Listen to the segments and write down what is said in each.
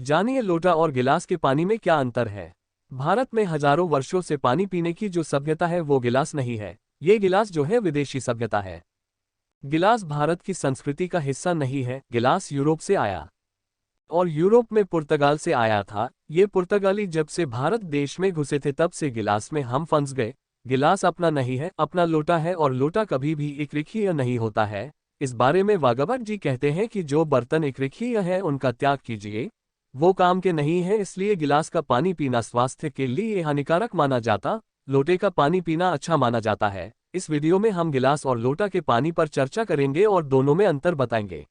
जानिए लोटा और गिलास के पानी में क्या अंतर है। भारत में हजारों वर्षों से पानी पीने की जो सभ्यता है वो गिलास नहीं है, ये गिलास जो है विदेशी सभ्यता है। गिलास भारत की संस्कृति का हिस्सा नहीं है, गिलास यूरोप से आया और यूरोप में पुर्तगाल से आया था। ये पुर्तगाली जब से भारत देश में घुसे थे तब से गिलास में हम फंस गए। गिलास अपना नहीं है, अपना लोटा है और लोटा कभी भी एकरेखीय नहीं होता है। इस बारे में वागभट जी कहते हैं कि जो बर्तन एकरेखीय है उनका त्याग कीजिए, वो काम के नहीं है। इसलिए गिलास का पानी पीना स्वास्थ्य के लिए हानिकारक माना जाता, लोटे का पानी पीना अच्छा माना जाता है। इस वीडियो में हम गिलास और लोटा के पानी पर चर्चा करेंगे और दोनों में अंतर बताएंगे।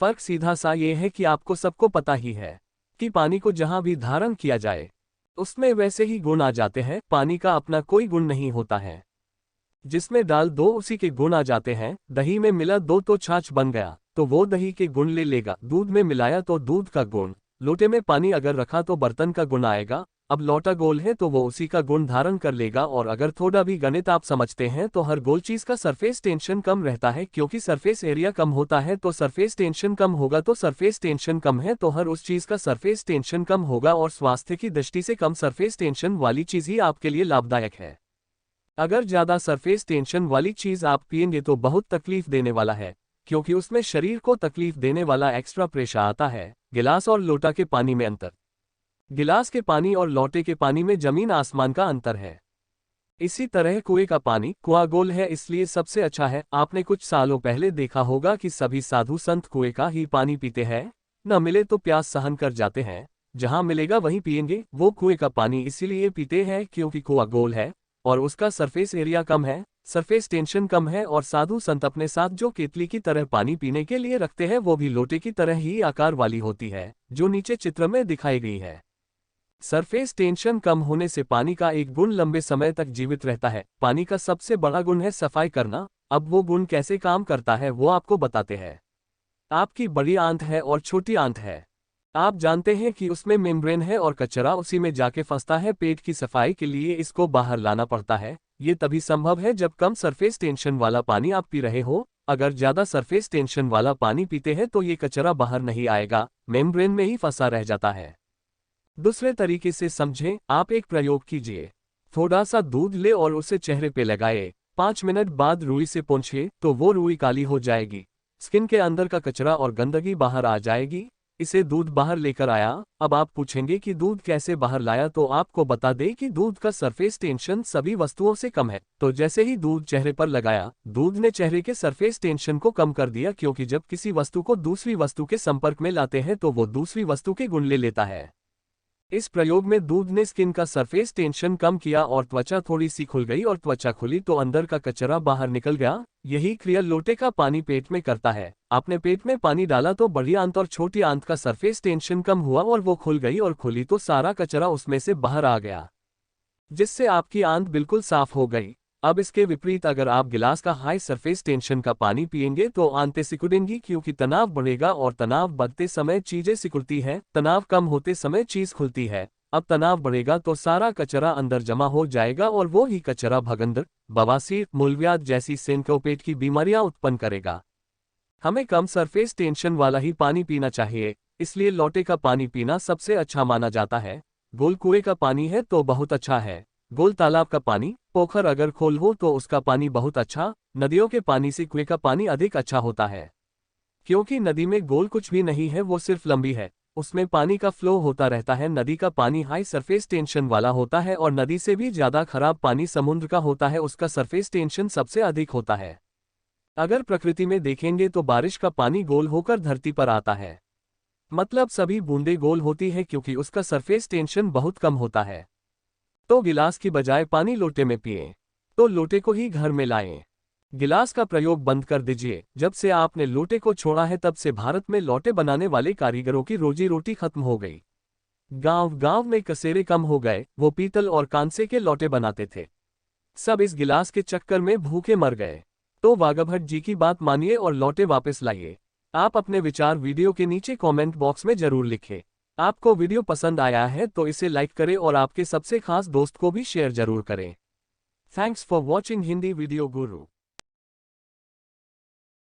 फर्क सीधा सा ये है कि आपको सबको पता ही है कि पानी को जहां भी धारण किया जाए उसमें वैसे ही गुण आ जाते हैं। पानी का अपना कोई गुण नहीं होता है, जिसमें डाल दो उसी के गुण आ जाते हैं। दही में मिला दो तो छाछ बन गया, तो वो दही के गुण ले लेगा। दूध में मिलाया तो दूध का गुण, लोटे में पानी अगर रखा तो बर्तन का गुण आएगा। अब लोटा गोल है तो वो उसी का गुण धारण कर लेगा। और अगर थोड़ा भी गणित आप समझते हैं तो हर गोल चीज का सरफेस टेंशन कम रहता है, क्योंकि सरफेस एरिया कम होता है तो सरफेस टेंशन कम होगा। तो सरफेस टेंशन कम है तो हर उस चीज का सरफेस टेंशन कम होगा और स्वास्थ्य की दृष्टि से कम सरफेस टेंशन वाली चीज ही आपके लिए लाभदायक है। अगर ज्यादा सरफेस टेंशन वाली चीज आप पिएंगे तो बहुत तकलीफ देने वाला है, क्योंकि उसमें शरीर को तकलीफ देने वाला एक्स्ट्रा प्रेशर आता है। गिलास और लोटा के पानी में अंतर। गिलास के पानी और लोटे के पानी में जमीन आसमान का अंतर है। इसी तरह कुएं का पानी, कुआं गोल है इसलिए सबसे अच्छा है। आपने कुछ सालों पहले देखा होगा कि सभी साधु संत कुएं का ही पानी पीते हैं, न मिले तो प्यास सहन कर जाते हैं, जहां मिलेगा वहीं पिएंगे। वो कुएं का पानी इसीलिए पीते हैं क्योंकि कुआं गोल है और उसका सरफेस एरिया कम है, सरफेस टेंशन कम है। और साधु संत अपने साथ जो केतली की तरह पानी पीने के लिए रखते हैं वो भी लोटे की तरह ही आकार वाली होती है, जो नीचे चित्र में दिखाई गई है। सरफेस टेंशन कम होने से पानी का एक गुण लंबे समय तक जीवित रहता है। पानी का सबसे बड़ा गुण है सफाई करना। अब वो गुण कैसे काम करता है वो आपको बताते हैं। आपकी बड़ी आंत है और छोटी आंत है। आप जानते हैं कि उसमें मेम्ब्रेन है और कचरा उसी में जाके फंसता है। पेट की सफाई के लिए इसको बाहर लाना पड़ता है। ये तभी संभव है जब कम सरफेस टेंशन वाला पानी आप पी रहे हो। अगर ज्यादा सरफेस टेंशन वाला पानी पीते हैं तो ये कचरा बाहर नहीं आएगा, मेम्ब्रेन में ही फंसा रह जाता है। दूसरे तरीके से समझें, आप एक प्रयोग कीजिए। थोड़ा सा दूध ले और उसे चेहरे पे लगाए। 5 मिनट बाद रुई से पोंछिए तो वो रुई काली हो जाएगी। स्किन के अंदर का कचरा और गंदगी बाहर आ जाएगी। इसे दूध बाहर लेकर आया। अब आप पूछेंगे कि दूध कैसे बाहर लाया, तो आपको बता दें कि दूध का सरफेस टेंशन सभी वस्तुओं से कम है। तो जैसे ही दूध चेहरे पर लगाया, दूध ने चेहरे के सरफेस टेंशन को कम कर दिया, क्योंकि जब किसी वस्तु को दूसरी वस्तु के संपर्क में लाते हैं तो वो दूसरी वस्तु के गुण ले लेता है। इस प्रयोग में दूध ने स्किन का सरफेस टेंशन कम किया और त्वचा थोड़ी सी खुल गई, और त्वचा खुली तो अंदर का कचरा बाहर निकल गया। यही क्रिया लोटे का पानी पेट में करता है। आपने पेट में पानी डाला तो बड़ी आंत और छोटी आंत का सरफेस टेंशन कम हुआ और वो खुल गई, और खुली तो सारा कचरा उसमें से बाहर आ गया, जिससे आपकी आंत बिल्कुल साफ हो गई। अब इसके विपरीत अगर आप गिलास का हाई सरफेस टेंशन का पानी पिएंगे तो आंतें सिकुड़ेंगी, क्योंकि तनाव बढ़ेगा और तनाव बढ़ते समय चीजें सिकुड़ती है, तनाव कम होते समय चीज खुलती है। अब तनाव बढ़ेगा तो सारा कचरा अंदर जमा हो जाएगा और वो ही कचरा भगंदर, बवासीर, मूलव्याध जैसी सिनकोपेट की बीमारियां उत्पन्न करेगा। हमें कम सरफेस टेंशन वाला ही पानी पीना चाहिए, इसलिए लोटे का पानी पीना सबसे अच्छा माना जाता है। गोल कुएं का पानी है तो बहुत अच्छा है। गोल तालाब का पानी, पोखर अगर खोल हो तो उसका पानी बहुत अच्छा। नदियों के पानी से कुएं का पानी अधिक अच्छा होता है, क्योंकि नदी में गोल कुछ भी नहीं है, वो सिर्फ लंबी है। उसमें पानी का फ्लो होता रहता है। नदी का पानी हाई सरफेस टेंशन वाला होता है और नदी से भी ज्यादा खराब पानी समुद्र का होता है, उसका सरफेस टेंशन सबसे अधिक होता है। अगर प्रकृति में देखेंगे तो बारिश का पानी गोल होकर धरती पर आता है, मतलब सभी बूंदें गोल होती है, क्योंकि उसका सरफेस टेंशन बहुत कम होता है। तो गिलास की बजाय पानी लोटे में पिएं, तो लोटे को ही घर में लाएं। गिलास का प्रयोग बंद कर दीजिए। जब से आपने लोटे को छोड़ा है तब से भारत में लोटे बनाने वाले कारीगरों की रोजी रोटी खत्म हो गई। गांव गांव में कसेरे कम हो गए, वो पीतल और कांसे के लोटे बनाते थे। सब इस गिलास के चक्कर में भूखे मर गए। तो वागभट जी की बात मानिए और लोटे वापस लाइए। आप अपने विचार वीडियो के नीचे कमेंट बॉक्स में जरूर लिखें। आपको वीडियो पसंद आया है तो इसे लाइक करें और आपके सबसे खास दोस्त को भी शेयर जरूर करें। Thanks for watching Hindi video Guru.